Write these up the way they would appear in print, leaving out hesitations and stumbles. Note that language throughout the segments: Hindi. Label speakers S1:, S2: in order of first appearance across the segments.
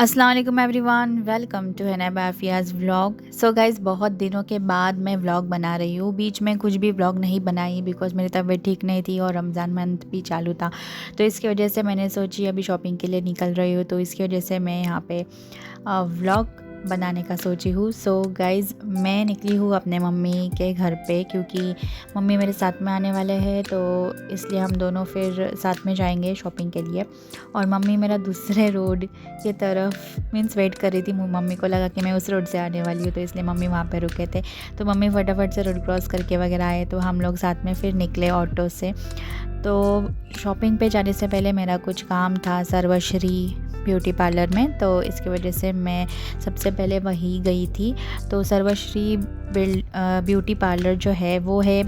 S1: अस्सलाम वालेकुम एवरीवन, वेलकम टू हैनाब आफियाज़ व्लॉग। सो गाइज़, बहुत दिनों के बाद मैं व्लॉग बना रही हूँ। बीच में कुछ भी व्लॉग नहीं बनाई बिकॉज़ मेरी तबीयत ठीक नहीं थी और रमज़ान मंथ भी चालू था। तो इसकी वजह से मैंने सोची अभी शॉपिंग के लिए निकल रही हूँ, तो इसकी वजह से मैं यहाँ पे व्लॉग बनाने का सोची हूँ। सो गाइज़, मैं निकली हूँ अपने मम्मी के घर पे क्योंकि मम्मी मेरे साथ में आने वाले हैं, तो इसलिए हम दोनों फिर साथ में जाएंगे शॉपिंग के लिए। और मम्मी मेरा दूसरे रोड की तरफ मीन्स वेट कर रही थी। मम्मी को लगा कि मैं उस रोड से आने वाली हूँ, तो इसलिए मम्मी वहाँ पे रुके थे। तो मम्मी फटाफट से रोड क्रॉस करके वगैरह आए, तो हम लोग साथ में फिर निकले ऑटो से। तो शॉपिंग पे जाने से पहले मेरा कुछ काम था सर्वश्री ब्यूटी पार्लर में, तो इसकी वजह से मैं सबसे पहले वहीं गई थी। तो सर्वश्री ब्यूटी पार्लर जो है वो है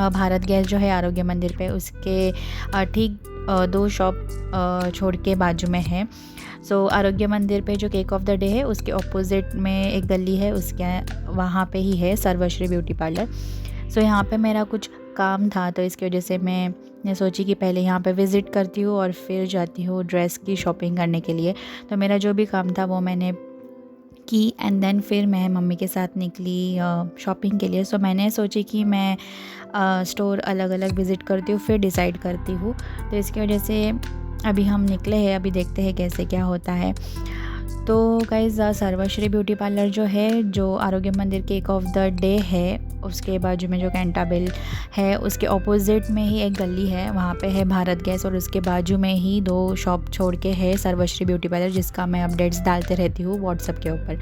S1: भारत गैस जो है आरोग्य मंदिर पे, उसके ठीक 2 शॉप छोड़ के बाजू में है। सो आरोग्य मंदिर पे जो केक ऑफ द डे है उसके ऑपोजिट में एक गली है, उसके वहाँ पे ही है सर्वश्री ब्यूटी पार्लर। सो यहाँ पे मेरा कुछ काम था, तो इसकी वजह से मैंने सोची कि पहले यहाँ पे विज़िट करती हूँ और फिर जाती हूँ ड्रेस की शॉपिंग करने के लिए। तो मेरा जो भी काम था वो मैंने की एंड देन फिर मैं मम्मी के साथ निकली शॉपिंग के लिए। सो मैंने सोची कि मैं स्टोर अलग अलग विज़िट करती हूँ फिर डिसाइड करती हूँ। तो इसकी वजह से अभी हम निकले हैं, अभी देखते हैं कैसे क्या होता है। तो गाइज़, सर्वश्री ब्यूटी पार्लर जो है, जो आरोग्य मंदिर केक ऑफ द डे है, उसके बाजू में जो कैंटाबिल है उसके ऑपोजिट में ही एक गली है, वहाँ पे है भारत गैस, और उसके बाजू में ही 2 शॉप छोड़ के है सर्वश्री ब्यूटी पार्लर, जिसका मैं अपडेट्स डालते रहती हूँ व्हाट्सअप के ऊपर।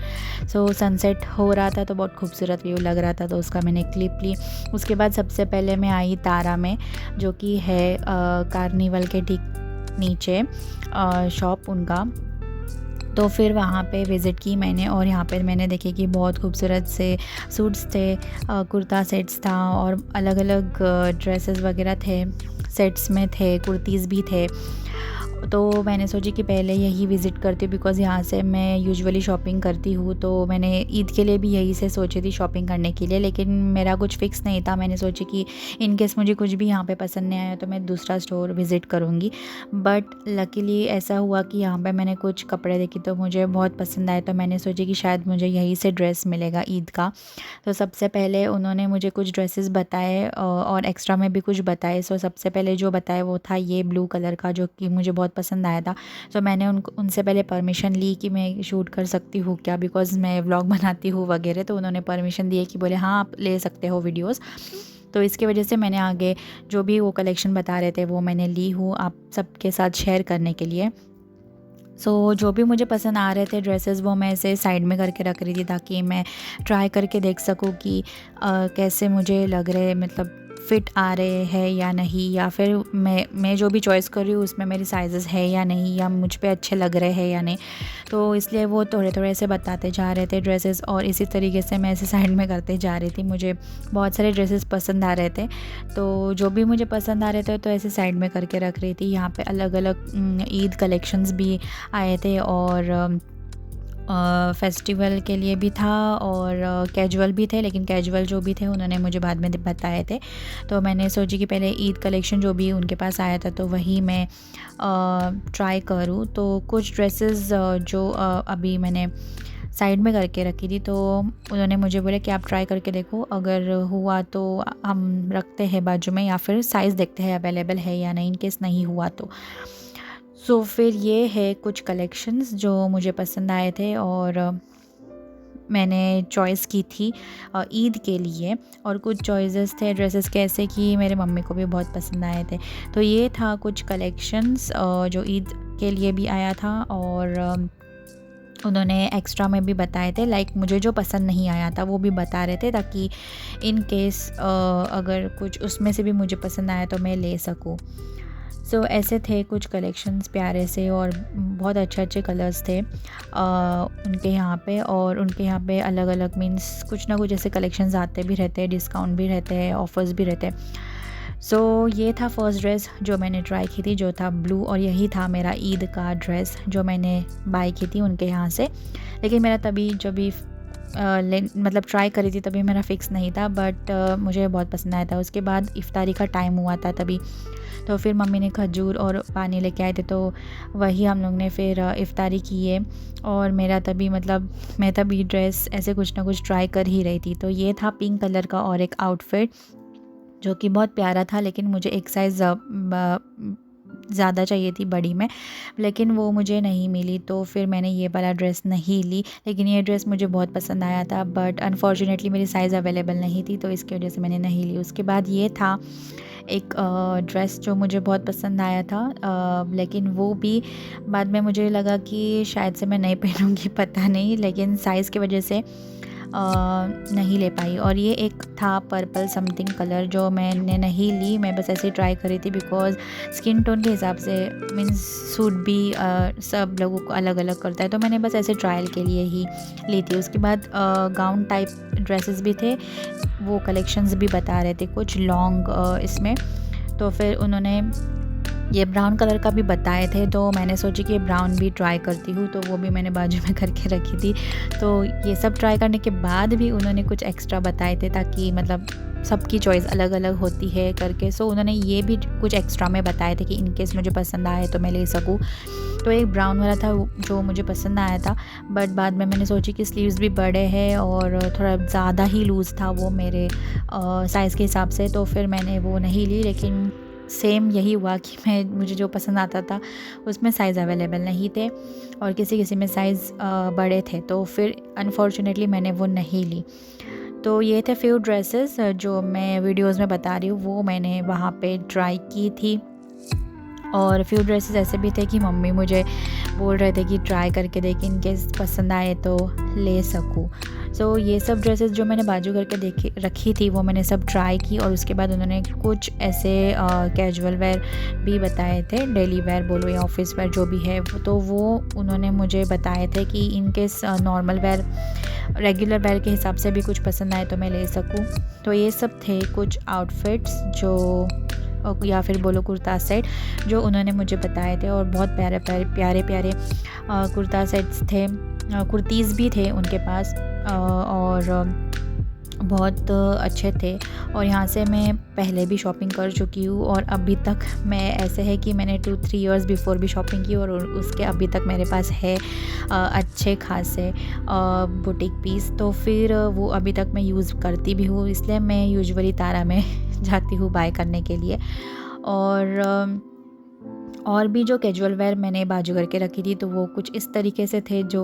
S1: सो सनसेट हो रहा था तो बहुत खूबसूरत व्यू लग रहा था, तो उसका मैंने क्लिप ली। उसके बाद सबसे पहले मैं आई तारा में, जो कि है कार्निवल के ठीक नीचे शॉप उनका। तो फिर वहाँ पे विज़िट की मैंने, और यहाँ पर मैंने देखे कि बहुत खूबसूरत से सूट्स थे, कुर्ता सेट्स था और अलग अलग ड्रेसेस वगैरह थे, सेट्स में थे, कुर्तीज़ भी थे। तो मैंने सोची कि पहले यही विज़िट करती हूँ बिकॉज़ यहाँ से मैं यूजुअली शॉपिंग करती हूँ। तो मैंने ईद के लिए भी यहीं से सोची थी शॉपिंग करने के लिए, लेकिन मेरा कुछ फ़िक्स नहीं था। मैंने सोची कि इन केस मुझे कुछ भी यहाँ पे पसंद नहीं आया तो मैं दूसरा स्टोर विज़िट करूँगी। बट लकीली ऐसा हुआ कि यहाँ पे मैंने कुछ कपड़े देखे तो मुझे बहुत पसंद आए, तो मैंने सोची कि शायद मुझे यहीं से ड्रेस मिलेगा ईद का। तो सबसे पहले उन्होंने मुझे कुछ ड्रेसेस बताए और एक्स्ट्रा में भी कुछ बताए। सो सबसे पहले जो बताया वो था ये ब्लू कलर का, जो कि मुझे बहुत पसंद आया था। सो मैंने उनसे पहले परमिशन ली कि मैं शूट कर सकती हूँ क्या, बिकॉज़ मैं व्लॉग बनाती हूँ वगैरह। तो उन्होंने परमिशन दी है कि बोले हाँ आप ले सकते हो वीडियोस। तो इसकी वजह से मैंने आगे जो भी वो कलेक्शन बता रहे थे वो मैंने ली हूँ आप सबके साथ शेयर करने के लिए। सो जो भी मुझे पसंद आ रहे थे ड्रेसेस वो मैं ऐसे साइड में करके रख रही थी ताकि मैं ट्राई करके देख सकूँ कि कैसे मुझे लग रहे, मतलब फ़िट आ रहे हैं या नहीं, या फिर मैं जो भी चॉइस कर रही हूँ उसमें मेरी साइज़ेस है या नहीं, या मुझ पे अच्छे लग रहे हैं या नहीं। तो इसलिए वो थोड़े थोड़े ऐसे बताते जा रहे थे ड्रेसेस, और इसी तरीके से मैं ऐसे साइड में करते जा रही थी। मुझे बहुत सारे ड्रेसेस पसंद आ रहे थे, तो जो भी मुझे पसंद आ रहे थे तो ऐसे साइड में करके रख रही थी। यहाँ पे अलग अलग ईद कलेक्शंस भी आए थे, और फेस्टिवल के लिए भी था और कैजुअल भी थे, लेकिन कैजुअल जो भी थे उन्होंने मुझे बाद में बताए थे। तो मैंने सोची कि पहले ईद कलेक्शन जो भी उनके पास आया था तो वही मैं ट्राई करूँ। तो कुछ ड्रेसेस जो अभी मैंने साइड में करके रखी थी, तो उन्होंने मुझे बोला कि आप ट्राई करके देखो, अगर हुआ तो हम रखते हैं बाजू में, या फिर साइज़ देखते हैं अवेलेबल है या नहीं, इन केस नहीं हुआ तो। सो फिर ये है कुछ कलेक्शंस जो मुझे पसंद आए थे और मैंने चॉइस की थी ईद के लिए। और कुछ चॉइसेस थे ड्रेसेस के ऐसे कि मेरे मम्मी को भी बहुत पसंद आए थे। तो ये था कुछ कलेक्शंस जो ईद के लिए भी आया था, और उन्होंने एक्स्ट्रा में भी बताए थे, लाइक मुझे जो पसंद नहीं आया था वो भी बता रहे थे ताकि इन केस अगर कुछ उसमें से भी मुझे पसंद आया तो मैं ले सकूँ। सो ऐसे थे कुछ कलेक्शंस प्यारे से, और बहुत अच्छे अच्छे कलर्स थे उनके यहाँ पे। और उनके यहाँ पे अलग अलग मीन्स कुछ ना कुछ ऐसे कलेक्शंस आते भी रहते हैं, डिस्काउंट भी रहते हैं, ऑफ़र्स भी रहते हैं। सो ये था फर्स्ट ड्रेस जो मैंने ट्राई की थी, जो था ब्लू, और यही था मेरा ईद का ड्रेस जो मैंने बाय की थी उनके यहाँ से। लेकिन मेरा तभी जब भी मतलब ट्राई करी थी, तभी मेरा फ़िक्स नहीं था, बट मुझे बहुत पसंद आया था। उसके बाद इफ्तारी का टाइम हुआ था तभी, तो फिर मम्मी ने खजूर और पानी लेके आए थे, तो वही हम लोग ने फिर इफ्तारी की है। और मेरा तभी मतलब मैं तभी ड्रेस ऐसे कुछ ना कुछ ट्राई कर ही रही थी। तो ये था पिंक कलर का और एक आउटफिट जो कि बहुत प्यारा था, लेकिन मुझे एक साइज़ ज़्यादा चाहिए थी बड़ी में, लेकिन वो मुझे नहीं मिली, तो फिर मैंने ये वाला ड्रेस नहीं ली। लेकिन ये ड्रेस मुझे बहुत पसंद आया था, बट अनफॉर्चुनेटली मेरी साइज़ अवेलेबल नहीं थी, तो इसकी वजह से मैंने नहीं ली। उसके बाद ये था एक ड्रेस जो मुझे बहुत पसंद आया था, लेकिन वो भी बाद में मुझे लगा कि शायद से मैं नहीं पहनूँगी, पता नहीं, लेकिन साइज़ की वजह से नहीं ले पाई। और ये एक था पर्पल समथिंग कलर जो मैंने नहीं ली, मैं बस ऐसे ही ट्राई करी थी, बिकॉज़ स्किन टोन के हिसाब से मीन्स सूट भी सब लोगों को अलग अलग करता है, तो मैंने बस ऐसे ट्रायल के लिए ही ली थी। उसके बाद गाउन टाइप ड्रेसेस भी थे, वो कलेक्शंस भी बता रहे थे कुछ लॉन्ग इसमें, तो फिर उन्होंने ये ब्राउन कलर का भी बताए थे, तो मैंने सोची कि ब्राउन भी ट्राई करती हूँ, तो वो भी मैंने बाजू में करके रखी थी। तो ये सब ट्राई करने के बाद भी उन्होंने कुछ एक्स्ट्रा बताए थे, ताकि मतलब सबकी चॉइस अलग अलग होती है करके, सो उन्होंने ये भी कुछ एक्स्ट्रा में बताए थे कि इन केस मुझे पसंद आए तो मैं ले सकूँ। तो एक ब्राउन वाला था जो मुझे पसंद आया था, बट बाद में मैंने सोची कि स्लीव्स भी बड़े हैं और थोड़ा ज़्यादा ही लूज़ था वो मेरे साइज़ के हिसाब से, तो फिर मैंने वो नहीं ली। लेकिन सेम यही हुआ कि मुझे जो पसंद आता था उसमें साइज़ अवेलेबल नहीं थे और किसी किसी में साइज़ बड़े थे, तो फिर अनफॉर्चुनेटली मैंने वो नहीं ली। तो ये थे फ्यू ड्रेसेस जो मैं वीडियोस में बता रही हूँ, वो मैंने वहाँ पे ट्राई की थी। और फ्यू ड्रेसेस ऐसे भी थे कि मम्मी मुझे बोल रहे थे कि ट्राई करके देख, इन केस पसंद आए तो ले सकूँ। सो ये सब ड्रेसेस जो मैंने बाजू करके रखी थी वो मैंने सब ट्राई की, और उसके बाद उन्होंने कुछ ऐसे कैजुअल वेयर भी बताए थे, डेली वेयर बोलो या ऑफिस वेयर जो भी है, तो वो उन्होंने मुझे बताए थे कि in case normal wear regular wear के हिसाब से भी कुछ पसंद आए तो मैं ले सकूँ। तो ये सब थे कुछ आउटफिट्स जो या फिर बोलो कुर्ता सेट जो उन्होंने मुझे बताए थे, और बहुत प्यारे प्यारे प्यारे कुर्ता सेट्स थे, कुर्तीज़ भी थे उनके पास, और बहुत अच्छे थे। और यहाँ से मैं पहले भी शॉपिंग कर चुकी हूँ, और अभी तक मैं ऐसे है कि मैंने 2-3 इयर्स बिफ़ोर भी शॉपिंग की, और उसके अभी तक मेरे पास है अच्छे खासे बुटीक पीस, तो फिर वो अभी तक मैं यूज़ करती भी हूँ, इसलिए मैं यूजुअली तारा में जाती हूँ बाय करने के लिए। और भी जो कैजुअल वेयर मैंने बाजू करके रखी थी, तो वो कुछ इस तरीके से थे जो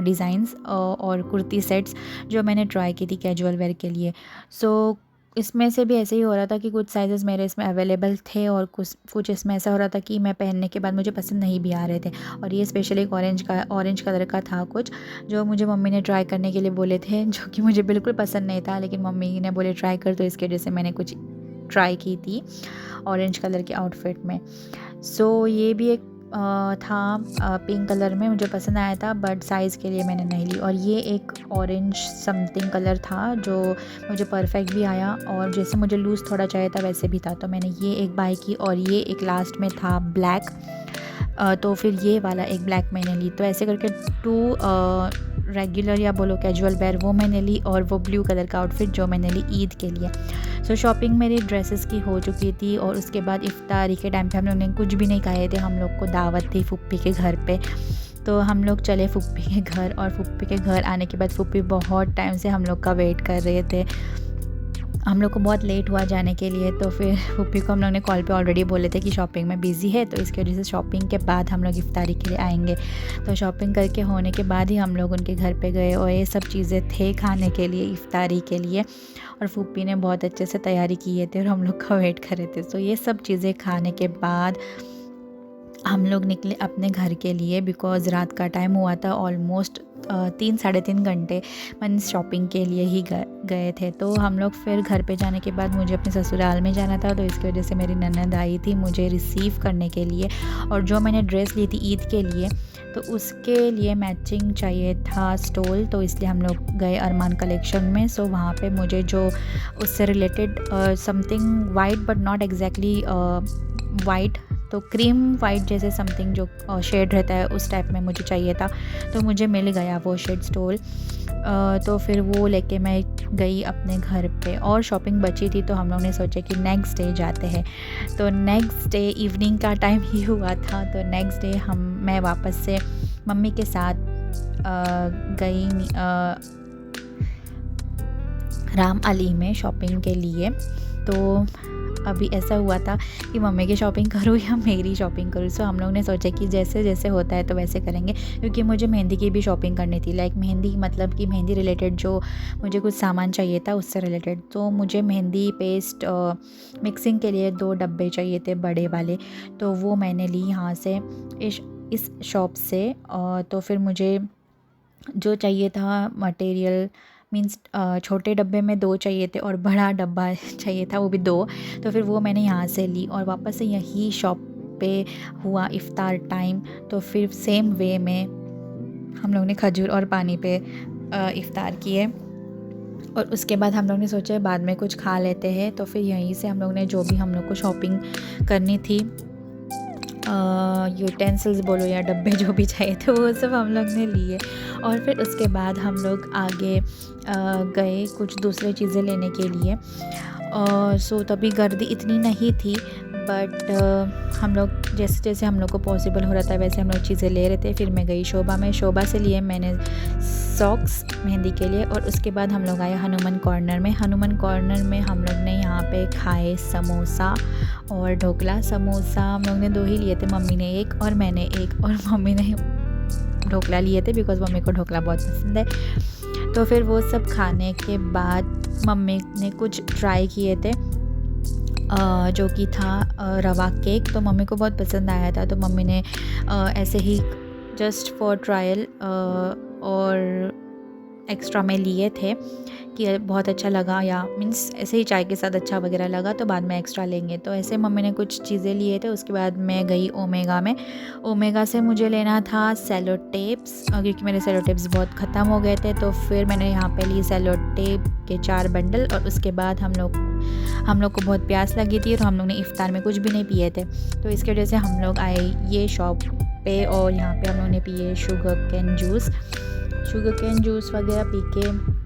S1: डिज़ाइंस और कुर्ती सेट्स जो मैंने ट्राई की थी कैजुअल वेयर के लिए। सो इसमें से भी ऐसे ही हो रहा था कि कुछ साइज़ेस मेरे इसमें अवेलेबल थे, और कुछ इसमें ऐसा हो रहा था कि मैं पहनने के बाद मुझे पसंद नहीं भी आ रहे थे। और ये स्पेशली एक ऑरेंज कलर का था कुछ, जो मुझे मम्मी ने ट्राई करने के लिए बोले थे, जो कि मुझे बिल्कुल पसंद नहीं था, लेकिन मम्मी ने बोले ट्राई कर, तो इसकी वजह से मैंने कुछ ट्राई की थी ऑरेंज कलर के आउटफिट में। सो ये भी एक था पिंक कलर में, मुझे पसंद आया था, बट साइज़ के लिए मैंने नहीं ली। और ये एक ऑरेंज समथिंग कलर था जो मुझे परफेक्ट भी आया, और जैसे मुझे लूज़ थोड़ा चाहिए था वैसे भी था, तो मैंने ये एक बाय की। और ये एक लास्ट में था ब्लैक, तो फिर ये वाला एक ब्लैक मैंने ली। तो ऐसे करके 2 रेगुलर या बोलो कैजुअल वेयर वो मैंने ली, और वो ब्लू कलर का आउटफिट जो मैंने ली ईद के लिए। सो शॉपिंग मेरी ड्रेसेस की हो चुकी थी, और उसके बाद इफ्तारी के टाइम पे हम लोग ने कुछ भी नहीं खाए थे, हम लोग को दावत थी फुप्पी के घर पे, तो हम लोग चले फुप्पी के घर। और फुप्पी के घर आने के बाद फुप्पी बहुत टाइम से हम लोग का वेट कर रहे थे, हम लोग को बहुत लेट हुआ जाने के लिए, तो फिर फुप्पी को हम लोग ने कॉल पे ऑलरेडी बोले थे कि शॉपिंग में बिज़ी है, तो इसकी वजह से शॉपिंग के बाद हम लोग इफ्तारी के लिए आएंगे। तो शॉपिंग करके होने के बाद ही हम लोग उनके घर पे गए, और ये सब चीज़ें थे खाने के लिए इफ्तारी के लिए, और फुप्पी ने बहुत अच्छे से तैयारी किए थे और हम लोग का वेट कर रहे थे। तो ये सब चीज़ें खाने के बाद हम लोग निकले अपने घर के लिए, बिकॉज़ रात का टाइम हुआ था, ऑलमोस्ट 3-3.5 घंटे मन शॉपिंग के लिए ही गए थे। तो हम लोग फिर घर पे जाने के बाद मुझे अपने ससुराल में जाना था, तो इसकी वजह से मेरी ननद आई थी मुझे रिसीव करने के लिए, और जो मैंने ड्रेस ली थी ईद के लिए, तो उसके लिए मैचिंग चाहिए था स्टोल, तो इसलिए हम लोग गए अरमान कलेक्शन में। सो वहाँ पे मुझे जो उससे related something white but not exactly white, तो क्रीम वाइट जैसे समथिंग जो शेड रहता है उस टाइप में मुझे चाहिए था, तो मुझे मिल गया वो शेड स्टोल। तो फिर वो लेके मैं गई अपने घर पे और शॉपिंग बची थी, तो हम लोग ने सोचा कि नेक्स्ट डे जाते हैं। तो नेक्स्ट डे इवनिंग का टाइम ही हुआ था, तो नेक्स्ट डे मैं वापस से मम्मी के साथ गई राम अली में शॉपिंग के लिए। तो अभी ऐसा हुआ था कि मम्मी की शॉपिंग करूँ या मेरी शॉपिंग करूँ। सो हम लोग ने सोचा कि जैसे जैसे होता है तो वैसे करेंगे, क्योंकि मुझे मेहंदी की भी शॉपिंग करनी थी। लाइक मेहंदी मतलब कि मेहंदी रिलेटेड जो मुझे कुछ सामान चाहिए था उससे रिलेटेड। तो मुझे मेहंदी पेस्ट मिक्सिंग के लिए 2 डब्बे चाहिए थे बड़े वाले, तो वो मैंने ली यहाँ से इस शॉप से। तो फिर मुझे जो चाहिए था मटेरियल मींस छोटे डब्बे में 2 चाहिए थे और बड़ा डब्बा चाहिए था वो भी 2। तो फिर वो मैंने यहाँ से ली और वापस से यही शॉप पे हुआ इफ़्तार टाइम। तो फिर सेम वे में हम लोग ने खजूर और पानी पे इफ़्तार किए और उसके बाद हम लोग ने सोचा बाद में कुछ खा लेते हैं। तो फिर यहीं से हम लोग ने जो भी हम लोग को शॉपिंग करनी थी, यूटेंसिल्स बोलो या डब्बे जो भी चाहिए थे वो सब हम लोग ने लिए। और फिर उसके बाद हम लोग आगे गए कुछ दूसरे चीज़ें लेने के लिए। सो तभी गर्दी इतनी नहीं थी, बट हम लोग जैसे जैसे हम लोग को पॉसिबल हो रहा था वैसे हम लोग चीज़ें ले रहे थे। फिर मैं गई शोभा में, शोभा से लिए मैंने सॉक्स मेहंदी के लिए। और उसके बाद हम लोग आए हनुमान कॉर्नर में। हनुमान कॉर्नर में हम लोग ने यहाँ पे खाए समोसा और ढोकला। समोसा हम लोग ने 2 ही लिए थे, मम्मी ने 1 और मैंने 1, और मम्मी ने ढोकला लिए थे बिकॉज़ मम्मी को ढोकला बहुत पसंद है। तो फिर वो सब खाने के बाद मम्मी ने कुछ ट्राई किए थे जो कि था रवा केक। तो मम्मी को बहुत पसंद आया था, तो मम्मी ने ऐसे ही जस्ट फॉर ट्रायल और एक्स्ट्रा में लिए थे कि बहुत अच्छा लगा, या मींस ऐसे ही चाय के साथ अच्छा वगैरह लगा तो बाद में एक्स्ट्रा लेंगे। तो ऐसे मम्मी ने कुछ चीज़ें लिए थे। उसके बाद मैं गई ओमेगा में। ओमेगा से मुझे लेना था सेलो टेप्स, क्योंकि मेरे सेलो टेप्स बहुत ख़त्म हो गए थे। तो फिर मैंने यहाँ पे ली सेलो टेप के 4 बंडल। और उसके बाद हम लोग को बहुत प्यास लगी थी और हम लोग ने इफ़्तार में कुछ भी नहीं पिए थे, तो इसकी वजह से हम लोग आए ये शॉप पे और यहाँ पे हम लोग ने पिए शुगर कैन जूस वगैरह पी के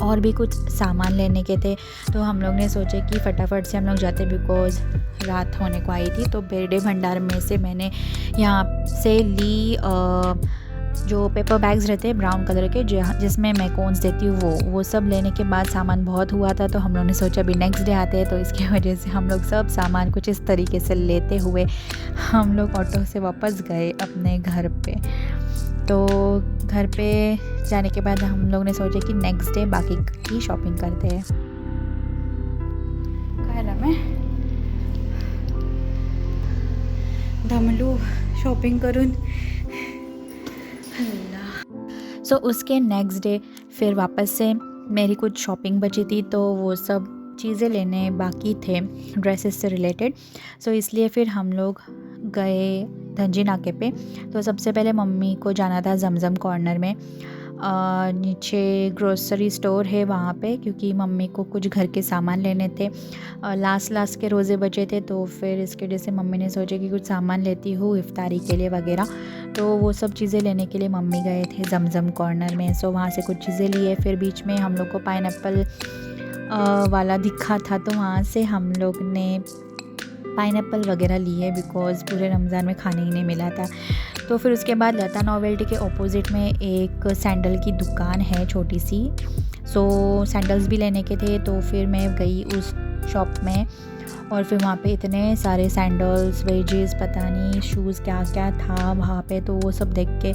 S1: और भी कुछ सामान लेने के थे। तो हम लोग ने सोचे कि फटाफट से हम लोग जाते बिकॉज़ रात होने को आई थी। तो बेरडे भंडार में से मैंने यहाँ से ली जो पेपर बैग्स रहते हैं ब्राउन कलर के जिसमें मैं कोन्स देती हूँ वो सब लेने के बाद सामान बहुत हुआ था। तो हम लोग ने सोचा अभी नेक्स्ट डे आते हैं, तो इसकी वजह से हम लोग सब सामान कुछ इस तरीके से लेते हुए हम लोग ऑटो से वापस गए अपने घर पे। तो घर पे जाने के बाद हम लोग ने सोचा कि नेक्स्ट डे बाकी की शॉपिंग करते हैं। खायला मैं दमलू शॉपिंग करून। सो उसके नेक्स्ट डे फिर वापस से मेरी कुछ शॉपिंग बची थी, तो वो सब चीज़ें लेने बाकी थे ड्रेसेस से रिलेटेड। सो इसलिए फिर हम लोग गए धनजी नाके पे। तो सबसे पहले मम्मी को जाना था जमजम कॉर्नर में, नीचे ग्रोसरी स्टोर है वहाँ पे, क्योंकि मम्मी को कुछ घर के सामान लेने थे। लास्ट के रोज़े बचे थे, तो फिर इसके वजह से मम्मी ने सोचा कि कुछ सामान लेती हूँ इफ्तारी के लिए वगैरह। तो वो सब चीज़ें लेने के लिए मम्मी गए थे जमजम कॉर्नर में। सो वहाँ से कुछ चीज़ें लिए। फिर बीच में हम लोग को पाइनएप्पल वाला दिखा था, तो वहाँ से हम लोग ने पाइनएप्पल वगैरह लिए बिकॉज़ पूरे रमज़ान में खाने ही नहीं मिला था। तो फिर उसके बाद लता नोवेल्टी के ऑपोजिट में एक सैंडल की दुकान है छोटी सी। सो सैंडल्स भी लेने के थे, तो फिर मैं गई उस शॉप में और फिर वहाँ पे इतने सारे सैंडल्स वेजेस पता नहीं शूज़ क्या क्या था वहाँ पे। तो वो सब देख के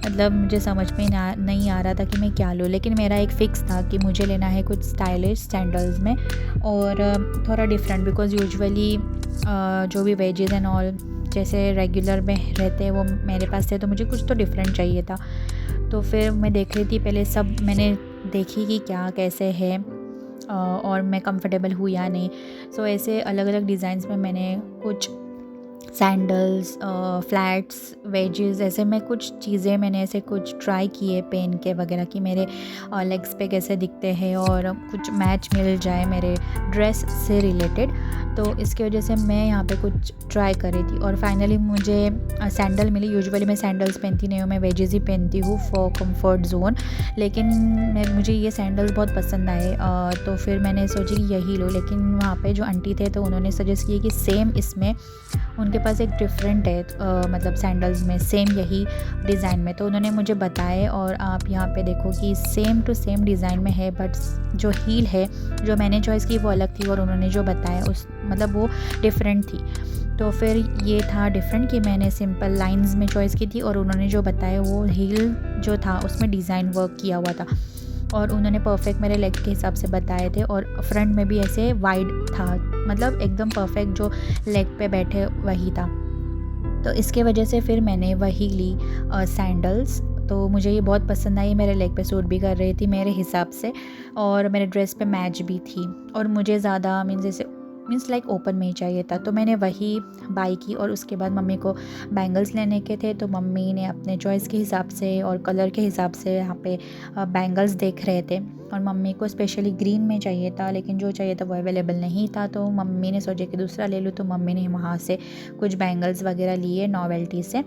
S1: मतलब मुझे समझ में नहीं आ रहा था कि मैं क्या लूँ, लेकिन मेरा एक फ़िक्स था कि मुझे लेना है कुछ स्टाइलिश सैंडल्स में और थोड़ा डिफरेंट, बिकॉज़ यूजुअली जो भी वेजेस एंड ऑल जैसे रेगुलर में रहते हैं वो मेरे पास थे, तो मुझे कुछ तो डिफरेंट चाहिए था। तो फिर मैं देख रही थी पहले सब, मैंने देखी कि क्या कैसे है और मैं कंफर्टेबल हूँ या नहीं। सो ऐसे अलग अलग डिज़ाइंस में मैंने कुछ सैंडल्स, फ्लैट्स, वेजेस, ऐसे मैं कुछ चीज़ें मैंने ऐसे कुछ ट्राई किए पहन के वगैरह कि मेरे लेग्स पे कैसे दिखते हैं और कुछ मैच मिल जाए मेरे ड्रेस से रिलेटेड। तो इसकी वजह से मैं यहाँ पे कुछ ट्राई कर रही थी और फाइनली मुझे सैंडल मिली। यूजुअली मैं सैंडल्स पहनती नहीं हूँ, मैं वेजेस ही पहनती हूँ फॉर कंफर्ट जोन, लेकिन मुझे ये सैंडल्स बहुत पसंद आए। तो फिर मैंने सोची कि यही लो, लेकिन वहाँ पे जो आंटी थे तो उन्होंने सजेस्ट किया कि सेम इसमें उनके पास एक डिफरेंट है, मतलब सैंडल्स में सेम यही डिज़ाइन में, तो उन्होंने मुझे बताए। और आप यहाँ पे देखो कि सेम टू सेम डिज़ाइन में है, बट जो हील है जो मैंने चॉइस की वो अलग थी और उन्होंने जो बताया उस मतलब वो डिफरेंट थी। तो फिर ये था डिफरेंट कि मैंने सिंपल लाइंस में चॉइस की थी और उन्होंने जो बताया वो हील जो था उसमें डिज़ाइन वर्क किया हुआ था और उन्होंने परफेक्ट मेरे लेग के हिसाब से बताए थे। और फ्रंट में भी ऐसे वाइड था, मतलब एकदम परफेक्ट जो लेग पे बैठे वही था। तो इसके वजह से फिर मैंने वही ली सैंडल्स। तो मुझे ये बहुत पसंद आई, मेरे लेग पे सूट भी कर रही थी मेरे हिसाब से और मेरे ड्रेस पे मैच भी थी। और मुझे ज़्यादा मीन्स लाइक ओपन में ही चाहिए था, तो मैंने वही बाई की। और उसके बाद मम्मी को बैंगल्स लेने के थे, तो मम्मी ने अपने चॉइस के हिसाब से और कलर के हिसाब से यहाँ पे बैंगल्स देख रहे थे। और मम्मी को स्पेशली ग्रीन में चाहिए था, लेकिन जो चाहिए था वो अवेलेबल नहीं था, तो मम्मी ने सोचा कि दूसरा ले लूँ। तो मम्मी ने वहाँ से कुछ बैंगल्स वगैरह लिए नॉवेल्टी से।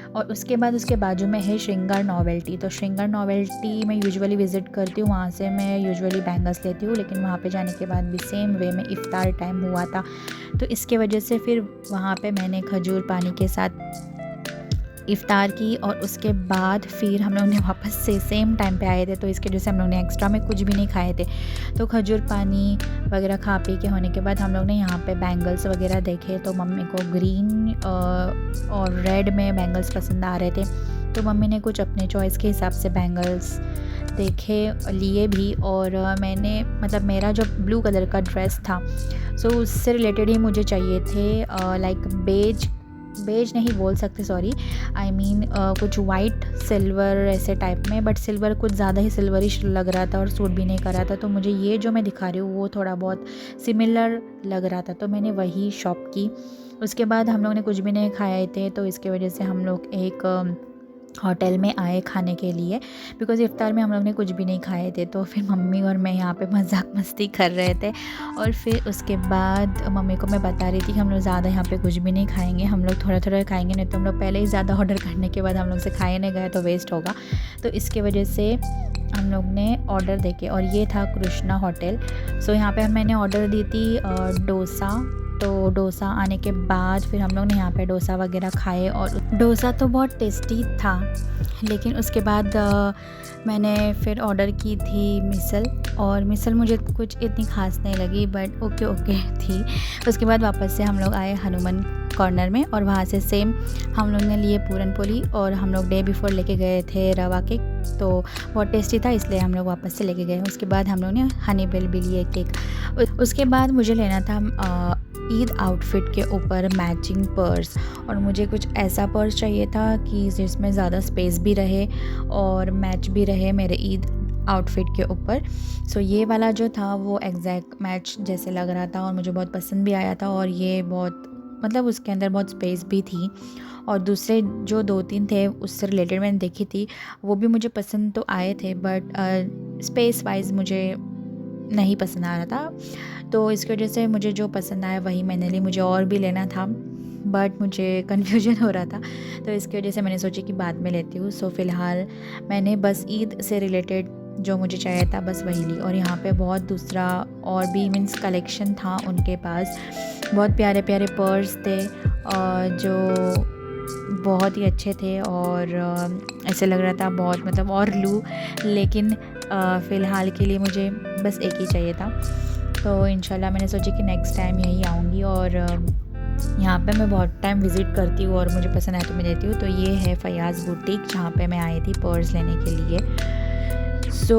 S1: और उसके बाद उसके बाजू में है श्रृंगार नॉवेल्टी। तो श्रृंगार नॉवेल्टी मैं यूजुअली विज़िट करती हूँ, वहाँ से मैं यूजुअली बैंगल्स लेती हूँ, लेकिन वहाँ पे जाने के बाद भी सेम वे में इफ़्तार टाइम हुआ था, तो इसके वजह से फिर वहाँ पे मैंने खजूर पानी के साथ इफ़्तार की। और उसके बाद फिर हम लोग ने वापस से सेम टाइम पे आए थे, तो इसके वजह से हम लोग ने एक्स्ट्रा में कुछ भी नहीं खाए थे। तो खजूर पानी वगैरह खा पी के होने के बाद हम लोग ने यहाँ पे बैंगल्स वगैरह देखे। तो मम्मी को ग्रीन और रेड में बैंगल्स पसंद आ रहे थे, तो मम्मी ने कुछ अपने चॉइस के हिसाब से बैंगल्स देखे, लिए भी। और मैंने मतलब मेरा जो ब्लू कलर का ड्रेस था सो उससे रिलेटेड ही मुझे चाहिए थे, लाइक बेज नहीं बोल सकते, सॉरी, आई मीन कुछ वाइट सिल्वर ऐसे टाइप में, बट सिल्वर कुछ ज़्यादा ही सिल्वरिश लग रहा था और सूट भी नहीं कर रहा था। तो मुझे ये जो मैं दिखा रही हूँ वो थोड़ा बहुत सिमिलर लग रहा था, तो मैंने वही शॉप की। उसके बाद हम लोग ने कुछ भी नहीं खाए थे, तो इसके वजह से हम लोग एक होटल में आए खाने के लिए, बिकॉज़ इफ़्तार में हम लोग ने कुछ भी नहीं खाए थे। तो फिर मम्मी और मैं यहाँ पे मजाक मस्ती कर रहे थे। और फिर उसके बाद मम्मी को मैं बता रही थी कि हम लोग ज़्यादा यहाँ पे कुछ भी नहीं खाएंगे, हम लोग थोड़ा थोड़ा खाएंगे, नहीं तो हम लोग पहले ही ज़्यादा ऑर्डर करने के बाद हम लोग से खाए नहीं गए तो वेस्ट होगा। तो इसके वजह से हम लोग ने ऑर्डर देके, और ये था कृष्णा होटल। सो यहाँ पे मैंने ऑर्डर दी थी डोसा। तो डोसा आने के बाद फिर हम लोग ने यहाँ पे डोसा वगैरह खाए और डोसा तो बहुत टेस्टी था। लेकिन उसके बाद मैंने फिर ऑर्डर की थी मिसल, और मिसल मुझे कुछ इतनी खास नहीं लगी, बट ओके ओके थी। उसके बाद वापस से हम लोग आए हनुमान कॉर्नर में, और वहाँ से सेम हम लोग ने लिए पूरन पोली, और हम लोग डे बिफोर लेके गए थे रवा केक, तो बहुत टेस्टी था इसलिए हम लोग वापस से लेके गए। उसके बाद हम लोग ने हनी बेल भी लिए केक। उसके बाद मुझे लेना था ईद आउटफिट के ऊपर मैचिंग पर्स, और मुझे कुछ ऐसा पर्स चाहिए था कि जिसमें ज़्यादा स्पेस भी रहे और मैच भी रहे मेरे ईद आउटफिट के ऊपर। सो ये वाला जो था वो एग्जैक्ट मैच जैसे लग रहा था और मुझे बहुत पसंद भी आया था, और ये बहुत मतलब उसके अंदर बहुत स्पेस भी थी। और दूसरे जो 2-3 थे उससे रिलेटेड मैंने देखी थी, वो भी मुझे पसंद तो आए थे, बट स्पेस वाइज मुझे नहीं पसंद आ रहा था। तो इसकी वजह से मुझे जो पसंद आया वही मैंने ली। मुझे और भी लेना था, बट मुझे कन्फ्यूजन हो रहा था, तो इसकी वजह से मैंने सोची कि बाद में लेती हूँ। सो फ़िलहाल मैंने बस ईद से रिलेटेड जो मुझे चाहिए था बस वही ली। और यहाँ पे बहुत दूसरा और भी मीन्स कलेक्शन था उनके पास, बहुत प्यारे प्यारे पर्स थे जो बहुत ही अच्छे थे, और ऐसे लग रहा था बहुत मतलब और लूँ, लेकिन फ़िलहाल के लिए मुझे बस एक ही चाहिए था। तो इंशाल्लाह मैंने सोचा कि नेक्स्ट टाइम यहीं आऊँगी, और यहाँ पे मैं बहुत टाइम विज़िट करती हूँ और मुझे पसंद आए तो मैं लेती हूँ। तो ये है फयाज़ बुटीक जहाँ पे मैं आई थी पर्स लेने के लिए। सो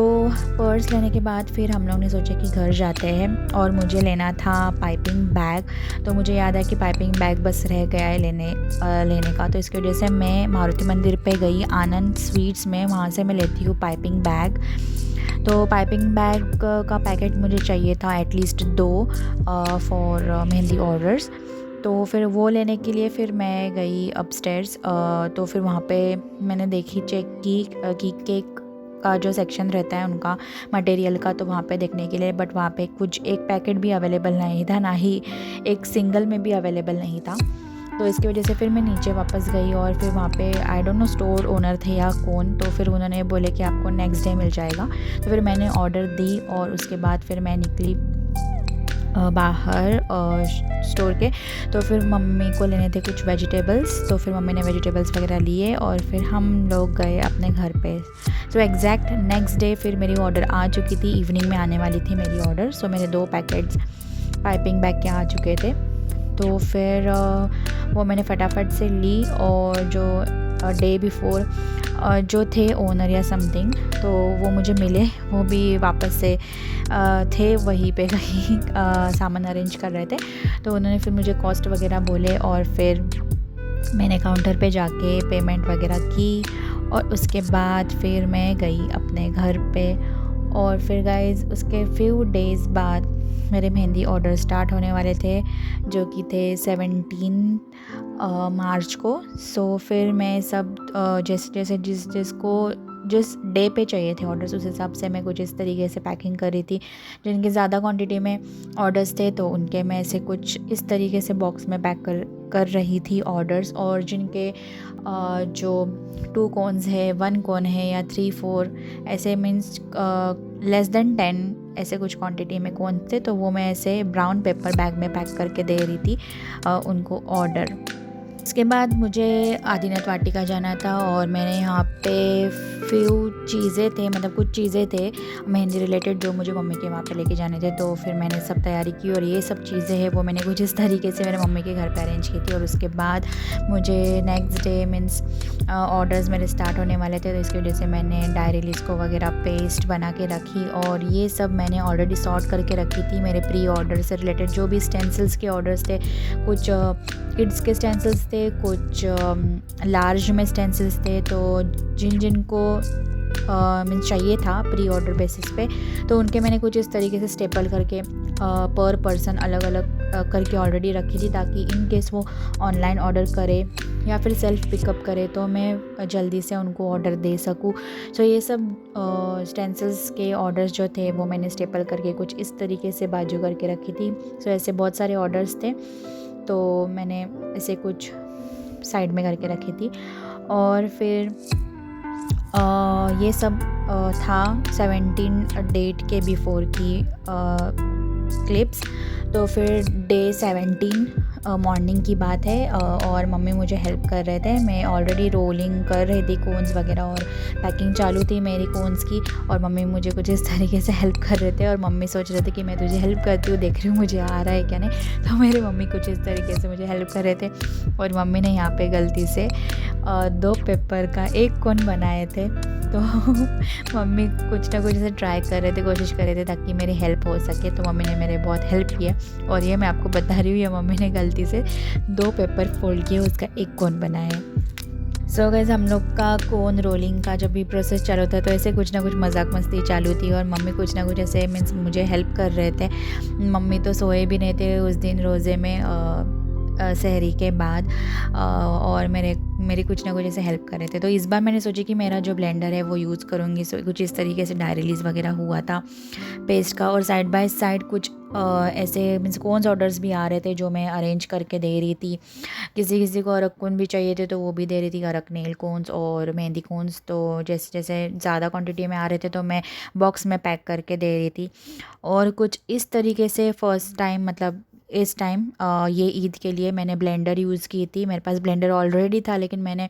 S1: पर्स लेने के बाद फिर हम लोग ने सोचा कि घर जाते हैं, और मुझे लेना था पाइपिंग बैग। तो मुझे याद है कि पाइपिंग बैग बस रह गया है लेने का, तो इसकी वजह से मैं मारुति मंदिर पे गई आनंद स्वीट्स में, वहाँ से मैं लेती हूँ पाइपिंग बैग। तो पाइपिंग बैग का पैकेट मुझे चाहिए था एटलीस्ट 2 फॉर मेहंदी ऑर्डर्स। तो फिर वो लेने के लिए फिर मैं गई अपस्टेयर्स। तो फिर वहाँ पे मैंने देखी, चेक की केक का जो सेक्शन रहता है उनका मटेरियल का, तो वहाँ पे देखने के लिए, बट वहाँ पे कुछ एक पैकेट भी अवेलेबल नहीं था, ना ही एक सिंगल में भी अवेलेबल नहीं था। तो इसकी वजह से फिर मैं नीचे वापस गई और फिर वहाँ पे I don't know store owner थे या कौन, तो फिर उन्होंने बोले कि आपको नेक्स्ट डे मिल जाएगा। तो फिर मैंने ऑर्डर दी और उसके बाद फिर मैं निकली बाहर स्टोर के। तो फिर मम्मी को लेने थे कुछ वेजिटेबल्स, तो फिर मम्मी ने वेजिटेबल्स वगैरह लिए और फिर हम लोग गए अपने घर पे। तो एग्जैक्ट नेक्स्ट डे फिर मेरी ऑर्डर आ चुकी थी, इवनिंग में आने वाली थी मेरी ऑर्डर। सो मेरे 2 पैकेट्स पाइपिंग बैग के आ चुके थे। तो फिर वो मैंने फटाफट से ली और जो डे बिफ़ोर जो थे ओनर या समथिंग, तो वो मुझे मिले, वो भी वापस से थे वहीं पे कहीं सामान अरेंज कर रहे थे। तो उन्होंने फिर मुझे कॉस्ट वगैरह बोले और फिर मैंने काउंटर पे जाके पेमेंट वगैरह की और उसके बाद फिर मैं गई अपने घर पे। और फिर गाइज़ उसके फ्यू डेज़ बाद मेरे मेहंदी ऑर्डर स्टार्ट होने वाले थे, जो कि थे 17 मार्च को। सो फिर मैं सब जैसे जिसको जिस डे पे चाहिए थे ऑर्डर्स, उस हिसाब से मैं कुछ इस तरीके से पैकिंग कर रही थी। जिनके ज़्यादा क्वांटिटी में ऑर्डर्स थे तो उनके मैं ऐसे कुछ इस तरीके से बॉक्स में पैक कर रही थी ऑर्डर्स। और जिनके जो 2 कोन्स है, 1 कोन है या 3-4 ऐसे मीन्स लेस देन 10 ऐसे कुछ क्वांटिटी में कोन थे, तो वो मैं ऐसे ब्राउन पेपर बैग में पैक करके दे रही थी उनको ऑर्डर। उसके बाद मुझे आदिनाथ वाटिका जाना था और मैंने यहाँ पे फ्यू चीज़ें थे, मतलब कुछ चीज़ें थे मेहंदी रिलेटेड जो मुझे मम्मी के वहाँ पे लेके जाने थे। तो फिर मैंने सब तैयारी की और ये सब चीज़ें हैं वो मैंने कुछ इस तरीके से मेरे मम्मी के घर पे अरेंज की थी। और उसके बाद मुझे नेक्स्ट डे मीन्स ऑर्डर्स मेरे स्टार्ट होने वाले थे, तो इसकी वजह से मैंने डायरी लिस्ट को वगैरह पेस्ट बना के रखी और ये सब मैंने ऑलरेडी सॉर्ट करके रखी थी। मेरे प्री ऑर्डर से रिलेटेड जो भी स्टेंसिल्स के ऑर्डर्स थे, कुछ किड्स के स्टेंसिल्स थे, कुछ लार्ज में स्टेंसिल्स थे, तो जिन को मीन्स चाहिए था प्री ऑर्डर बेसिस पे, तो उनके मैंने कुछ इस तरीके से स्टेपल करके पर पर्सन अलग अलग करके ऑलरेडी रखी थी, ताकि इन केस वो ऑनलाइन ऑर्डर करे या फिर सेल्फ पिकअप करे तो मैं जल्दी से उनको ऑर्डर दे सकूँ। सो ये सब स्टेंसिल्स के ऑर्डर्स जो थे वो मैंने स्टेपल करके कुछ इस तरीके से बाजू करके रखी थी। सो ऐसे बहुत सारे ऑर्डर्स थे, तो मैंने ऐसे कुछ साइड में करके रखी थी। और फिर ये सब था 17 डेट के बिफ़ोर की क्लिप्स। तो फिर डे 17 मॉर्निंग की बात है और मम्मी मुझे हेल्प कर रहे थे। मैं ऑलरेडी रोलिंग कर रही थी कोन्स वगैरह और पैकिंग चालू थी मेरी कोन्स की, और मम्मी मुझे कुछ इस तरीके से हेल्प कर रहे थे और मम्मी सोच रहे थे कि मैं तुझे हेल्प करती हूँ, देख रही हूँ मुझे आ रहा है क्या नहीं। तो मेरे मम्मी कुछ इस तरीके से मुझे हेल्प कर रहे थे और मम्मी ने यहाँ पे गलती से 2 पेपर का 1 कोन बनाए थे। तो मम्मी कुछ ना कुछ ऐसे ट्राई कर रहे थे, कोशिश कर रहे थे ताकि मेरी हेल्प हो सके। तो मम्मी ने मेरे बहुत हेल्प किया और ये मैं आपको बता रही हूँ, ये मम्मी ने गलती से 2 पेपर फोल्ड किए, उसका 1 कोन बनाया। सो गाइस हम लोग का कोन रोलिंग का जब भी प्रोसेस चालू था तो ऐसे कुछ ना कुछ मजाक मस्ती चालू थी और मम्मी कुछ ना कुछ ऐसे मीन्स मुझे हेल्प कर रहे थे। मम्मी तो सोए भी नहीं थे उस दिन रोज़े में सहरी के बाद और मेरी कुछ ना कुछ ऐसे हेल्प कर रहे थे। तो इस बार मैंने सोची कि मेरा जो ब्लेंडर है वो यूज़ करूँगी। सो कुछ इस तरीके से डायरी रिलीज़ वगैरह हुआ था पेस्ट का, और साइड बाय साइड कुछ ऐसे मीन्स कोन्स ऑर्डर्स भी आ रहे थे जो मैं अरेंज करके दे रही थी। किसी को अरक कोन भी चाहिए थे तो वो भी दे रही थी, अरक नेल कोन्स और मेहंदी कोन्स। तो जैसे जैसे ज़्यादा क्वांटिटी में आ रहे थे तो मैं बॉक्स में पैक करके दे रही थी। और कुछ इस तरीके से फ़र्स्ट टाइम मतलब इस टाइम ये ईद के लिए मैंने ब्लेंडर यूज़ की थी। मेरे पास ब्लेंडर ऑलरेडी था लेकिन मैंने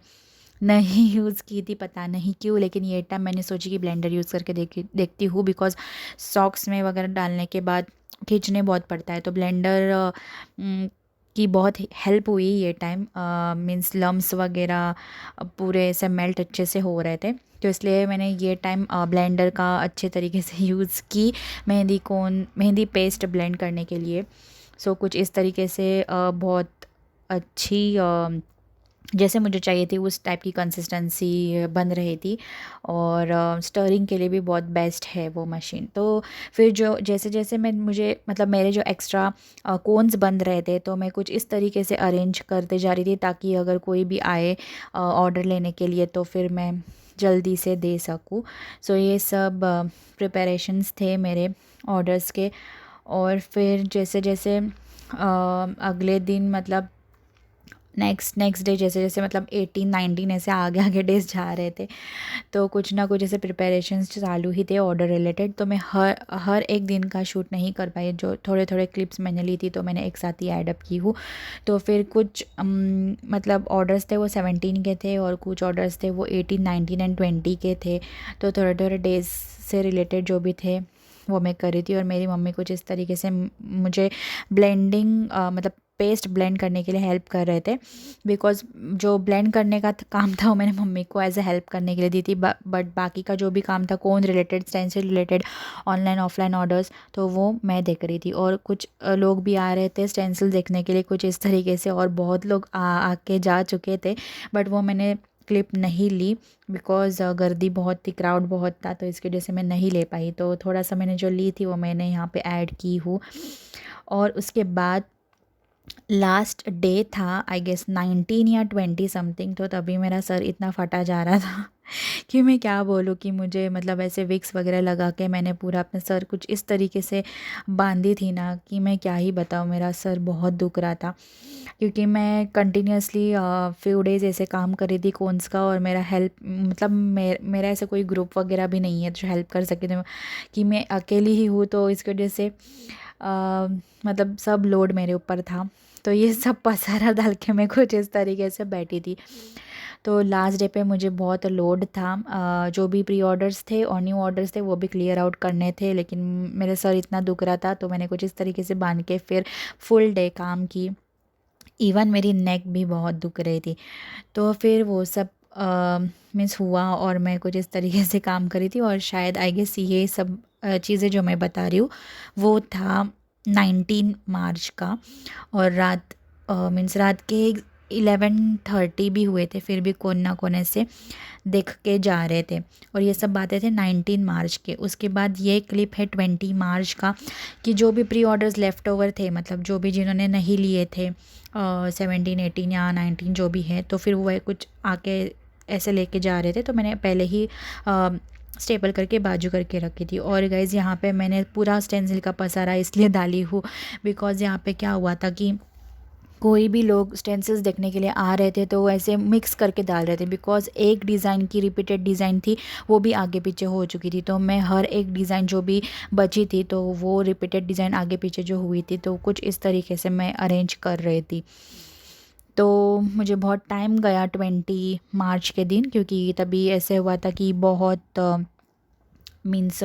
S1: नहीं यूज़ की थी, पता नहीं क्यों, लेकिन ये टाइम मैंने सोची कि ब्लेंडर यूज़ करके देखती हूँ, बिकॉज़ सॉक्स में वगैरह डालने के बाद खींचने बहुत पड़ता है। तो ब्लेंडर की बहुत हेल्प हुई ये टाइम, मीन्स लम्स वगैरह पूरे से मेल्ट अच्छे से हो रहे थे। तो इसलिए मैंने ये टाइम ब्लेंडर का अच्छे तरीके से यूज़ की मेहंदी पेस्ट ब्लेंड करने के लिए। सो कुछ इस तरीके से बहुत अच्छी जैसे मुझे चाहिए थी उस टाइप की कंसिस्टेंसी बन रही थी। और स्टरिंग के लिए भी बहुत बेस्ट है वो मशीन। तो फिर जो जैसे जैसे मैं मुझे मतलब मेरे जो एक्स्ट्रा कोन्स बन रहे थे, तो मैं कुछ इस तरीके से अरेंज करते जा रही थी ताकि अगर कोई भी आए ऑर्डर लेने के लिए तो फिर मैं जल्दी से दे सकूँ। सो ये सब प्रिपरेशंस थे मेरे ऑर्डर्स के। और फिर जैसे जैसे अगले दिन मतलब नेक्स्ट डे जैसे जैसे मतलब 18-19 ऐसे आगे आगे डेज़ जा रहे थे, तो कुछ ना कुछ ऐसे प्रिपरेशंस चालू ही थे ऑर्डर रिलेटेड। तो मैं हर एक दिन का शूट नहीं कर पाई, जो थोड़े थोड़े क्लिप्स मैंने ली थी तो मैंने एक साथ ही ऐड अप की हूँ। तो फिर कुछ मतलब ऑर्डर्स थे वो 17 के थे और कुछ ऑर्डर्स थे वो 18, 19 एंड 20 के थे। तो थोड़े थोड़े डेज़ से रिलेटेड जो भी थे वो मैं कर रही थी। और मेरी मम्मी कुछ इस तरीके से मुझे ब्लेंडिंग मतलब पेस्ट ब्लेंड करने के लिए हेल्प कर रहे थे, बिकॉज़ जो ब्लेंड करने का काम था वो मैंने मम्मी को एज ए हेल्प करने के लिए दी थी। बट बाकी का जो भी काम था cone related, stencil related, online offline orders, तो वो मैं देख रही थी। और कुछ लोग भी आ रहे थे स्टेंसिल देखने के लिए कुछ इस तरीके से, और बहुत लोग आके जा चुके थे। बट वो मैंने क्लिप नहीं ली बिकॉज़ गर्दी बहुत थी, क्राउड बहुत था, तो इसकी वजह से मैं नहीं ले पाई। तो थोड़ा सा मैंने जो ली थी वो मैंने यहाँ पे ऐड की हूँ। और उसके बाद लास्ट डे था आई गेस 19 या 20 समथिंग, तो तभी मेरा सर इतना फटा जा रहा था कि मैं क्या बोलूँ कि मुझे मतलब ऐसे विक्स वगैरह लगा के मैंने पूरा अपना सर कुछ इस तरीके से बांधी थी ना कि मैं क्या ही बताऊँ, मेरा सर बहुत दुख रहा था। क्योंकि मैं कंटिन्यूसली फ्यू डेज़ ऐसे काम कर रही थी कोन्स का, और मेरा हेल्प मतलब मेरा ऐसे कोई ग्रुप वगैरह भी नहीं है जो हेल्प कर सके, तो कि मैं अकेली ही हूँ, तो इसकी वजह से मतलब सब लोड मेरे ऊपर था। तो ये सब पसारा डाल के मैं कुछ इस तरीके से बैठी थी। तो लास्ट डे पे मुझे बहुत लोड था, जो भी प्री ऑर्डर्स थे और न्यू ऑर्डर्स थे वो भी क्लियर आउट करने थे, लेकिन मेरे सर इतना दुख रहा था तो मैंने कुछ इस तरीके से बांध के फिर फुल डे काम की। इवन मेरी नेक भी बहुत दुख रही थी। तो फिर वो सब मिस हुआ और मैं कुछ इस तरीके से काम करी थी। और शायद आई गेस ये सब चीज़ें जो मैं बता रही हूँ वो था 19 मार्च का। और रात मीन्स रात के 11:30 भी हुए थे, फिर भी कौन ना कोने से देख के जा रहे थे। और ये सब बातें थे 19 मार्च के। उसके बाद ये क्लिप है 20 मार्च का, कि जो भी pre orders left over the, मतलब जो भी जिन्होंने नहीं लिए थे 17, 18 या 19 जो भी है, तो फिर वो कुछ आके ऐसे लेके जा रहे थे, तो मैंने पहले ही स्टेपल करके बाजू करके रखी थी। और गाइज़ यहाँ पे मैंने पूरा स्टेंसिल का पसारा इसलिए डाली हूँ बिकॉज़ यहाँ पे क्या हुआ था कि कोई भी लोग स्टेंसिल्स देखने के लिए आ रहे थे तो वो ऐसे मिक्स करके डाल रहे थे, बिकॉज़ एक डिज़ाइन की रिपीटेड डिज़ाइन थी वो भी आगे पीछे हो चुकी थी। तो मैं हर एक डिज़ाइन जो भी बची थी तो वो रिपीटेड डिज़ाइन आगे पीछे जो हुई थी तो कुछ इस तरीके से मैं अरेंज कर रही थी। तो मुझे बहुत टाइम गया 20 मार्च के दिन, क्योंकि तभी ऐसे हुआ था कि बहुत मीन्स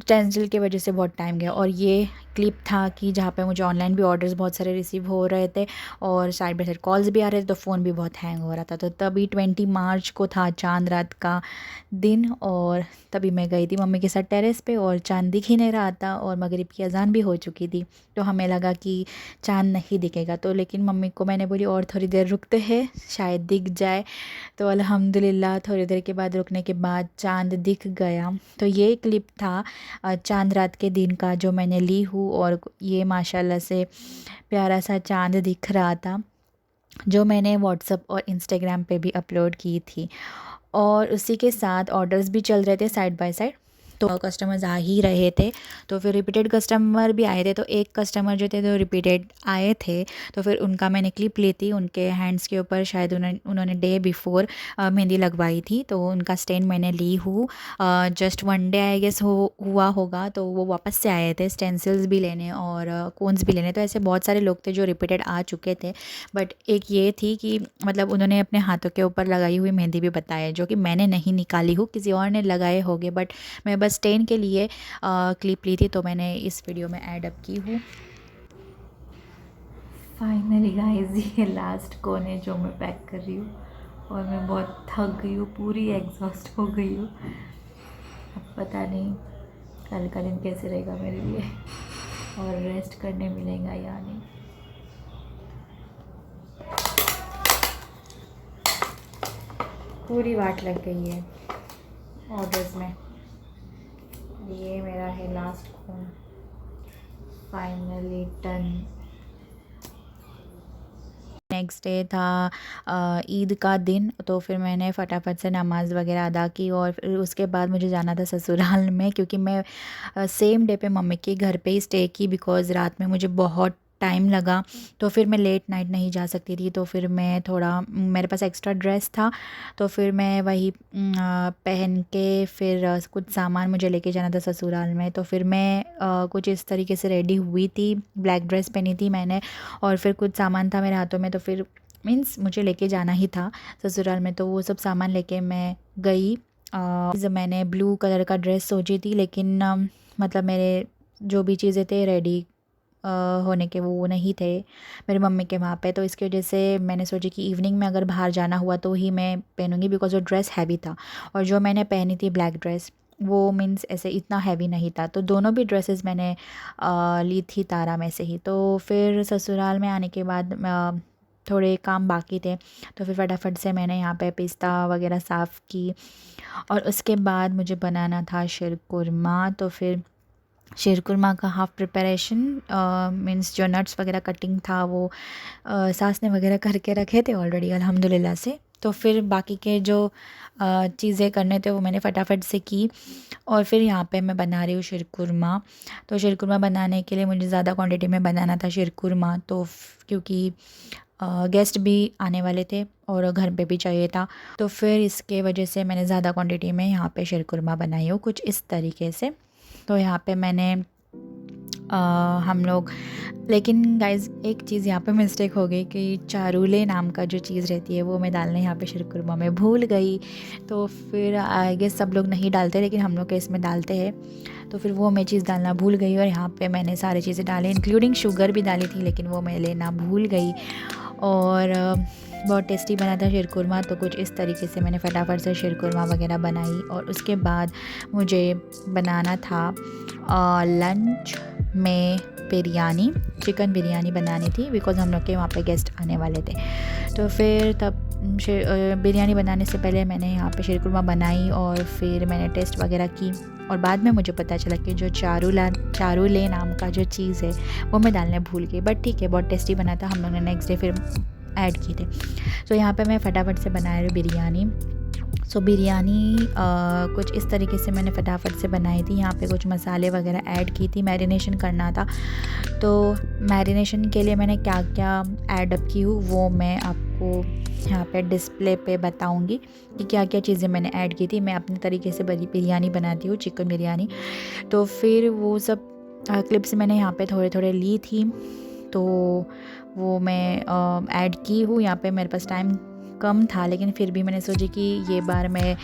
S1: स्टेंसिल की वजह से बहुत टाइम गया। और ये क्लिप था कि जहाँ पे मुझे ऑनलाइन भी ऑर्डर्स बहुत सारे रिसीव हो रहे थे और साइड बाई साइड कॉल्स भी आ रहे थे, तो फ़ोन भी बहुत हैंग हो रहा था। तो तभी 20 मार्च को था चांद रात का दिन, और तभी मैं गई थी मम्मी के साथ टेरेस पे, और चांद दिख ही नहीं रहा था और मगरिब की अजान भी हो चुकी थी। तो हमें लगा कि चांद नहीं दिखेगा, तो लेकिन मम्मी को मैंने बोली और थोड़ी देर रुकते हैं शायद दिख जाए। तो अल्हम्दुलिल्लाह थोड़ी देर के बाद रुकने के बाद चांद दिख गया। तो ये क्लिप था चांद रात के दिन का जो मैंने ली हूँ, और ये माशाल्लाह से प्यारा सा चांद दिख रहा था जो मैंने व्हाट्सअप और इंस्टाग्राम पे भी अपलोड की थी। और उसी के साथ ऑर्डर्स भी चल रहे थे साइड बाय साइड, तो कस्टमर्स आ ही रहे थे। तो फिर रिपीटेड कस्टमर भी आए थे, तो एक कस्टमर जो थे तो रिपीटेड आए थे, तो फिर उनका मैंने क्लिप ली थी। उनके हैंड्स के ऊपर शायद उन्होंने डे बिफ़ोर मेहंदी लगवाई थी, तो उनका स्टेन मैंने ली हूँ। जस्ट 1 डे आई गेस हुआ होगा, तो वो वापस से आए थे स्टेंसिल्स भी लेने और कोन्स भी लेने। तो ऐसे बहुत सारे लोग थे जो रिपीटेड आ चुके थे। बट एक ये थी कि मतलब उन्होंने अपने हाथों के ऊपर लगाई हुई मेहंदी भी बताया, जो कि मैंने नहीं निकाली हूँ, किसी और ने लगाए होंगे, बट मैं बस स्टेन के लिए क्लिप ली थी, तो मैंने इस वीडियो में ऐड अप की हूँ। फाइनली गाइस ये लास्ट कोन है जो मैं पैक कर रही हूँ, और मैं बहुत थक गई हूँ, पूरी एग्जॉस्ट हो गई हूँ। अब पता नहीं कल का दिन कैसे रहेगा मेरे लिए, और रेस्ट करने मिलेगा या नहीं। पूरी वाट लग गई है ऑर्डर्स में। ये मेरा है लास्ट कोन, फाइनली डन। नेक्स्ट डे था ईद का दिन, तो फिर मैंने फटाफट से नमाज़ वगैरह अदा की और फिर उसके बाद मुझे जाना था ससुराल में, क्योंकि मैं सेम डे पे मम्मी के घर पे ही स्टे की, बिकॉज़ रात में मुझे बहुत टाइम लगा, तो फिर मैं लेट नाइट नहीं जा सकती थी। तो फिर मैं थोड़ा, मेरे पास एक्स्ट्रा ड्रेस था, तो फिर मैं वही पहन के फिर कुछ सामान मुझे लेके जाना था ससुराल में। तो फिर मैं कुछ इस तरीके से रेडी हुई थी, ब्लैक ड्रेस पहनी थी मैंने, और फिर कुछ सामान था मेरे हाथों में, तो फिर मीन्स मुझे लेके जाना ही था ससुराल में, तो वो सब सामान लेके मैं गई। मैंने ब्लू कलर का ड्रेस सोची थी, लेकिन मतलब मेरे जो भी चीज़ें थे रेडी होने के वो नहीं थे मेरी मम्मी के वहाँ पे, तो इसकी वजह से मैंने सोची कि इवनिंग में अगर बाहर जाना हुआ तो ही मैं पहनूंगी, बिकॉज़ वो ड्रेस हैवी था, और जो मैंने पहनी थी ब्लैक ड्रेस वो मीन्स ऐसे इतना हैवी नहीं था। तो दोनों भी ड्रेसेस मैंने ली थी तारा में से ही। तो फिर ससुराल में आने के बाद थोड़े काम बाकी थे, तो फिर फटाफट से मैंने यहाँ पे पिस्ता वगैरह साफ़ की, और उसके बाद मुझे बनाना था शीरकुरमा। तो फिर शीरकुरमा का हाफ़ प्रिपरेशन मीन्स जो नट्स वगैरह कटिंग था वो सास ने वगैरह करके रखे थे ऑलरेडी अल्हम्दुलिल्लाह से। तो फिर बाकी के जो चीज़ें करने थे वो मैंने फटाफट से की, और फिर यहाँ पे मैं बना रही हूँ शीरकुरमा। तो शीरकुरमा बनाने के लिए मुझे ज़्यादा क्वांटिटी में बनाना था शीरकुरमा, तो क्योंकि गेस्ट भी आने वाले थे और घर पे भी चाहिए था, तो फिर इसके वजह से मैंने ज़्यादा क्वांटिटी में यहाँ पे शीरकुरमा बनाई हूँ कुछ इस तरीके से। तो यहाँ पे मैंने हम लोग, लेकिन गाइज़ एक चीज़ यहाँ पे मिस्टेक हो गई कि चारूले नाम का जो चीज़ रहती है वो मैं डालना यहाँ पे शीरकुरमा में भूल गई। तो फिर आई गेस सब लोग नहीं डालते, लेकिन हम लोग के इसमें डालते हैं, तो फिर वो मैं चीज़ डालना भूल गई, और यहाँ पे मैंने सारी चीज़ें डाली इंक्लूडिंग शुगर भी डाली थी, लेकिन वो मैं लेना भूल गई। और बहुत टेस्टी बना था शीरकुरमा। तो कुछ इस तरीके से मैंने फटाफट से शीरकुरमा वगैरह बनाई, और उसके बाद मुझे बनाना था लंच में बिरयानी, चिकन बिरयानी बनानी थी, बिकॉज़ हम लोग के वहाँ पे गेस्ट आने वाले थे। तो फिर तब बिरयानी बनाने से पहले मैंने यहाँ पे शीरकुरमा बनाई, और फिर मैंने टेस्ट वगैरह की, और बाद में मुझे पता चला कि जो चारूले नाम का जो चीज़ है वो मैं डालने भूल गई, बट ठीक है, बहुत टेस्टी बना था। हम लोगों ने नेक्स्ट डे फिर ऐड किए थे। सो यहाँ पे मैं फटाफट से बना रही हूँ बिरयानी। सो बिरयानी कुछ इस तरीके से मैंने फटाफट से बनाई थी। यहाँ पे कुछ मसाले वगैरह ऐड की थी, मैरिनेशन करना था। तो मैरिनेशन के लिए मैंने क्या क्या ऐड अप की हूँ वो मैं आपको यहाँ पे डिस्प्ले पे बताऊँगी कि क्या क्या चीज़ें मैंने ऐड की थी। मैं अपने तरीके से बिरयानी बनाती हूँ, चिकन बिरयानी। तो फिर वो सब क्लिप्स मैंने यहाँ पे थोड़े थोड़े ली थी, तो वो मैं ऐड की हूँ। यहाँ पे मेरे पास टाइम कम था, लेकिन फिर भी मैंने सोची कि ये बार मैं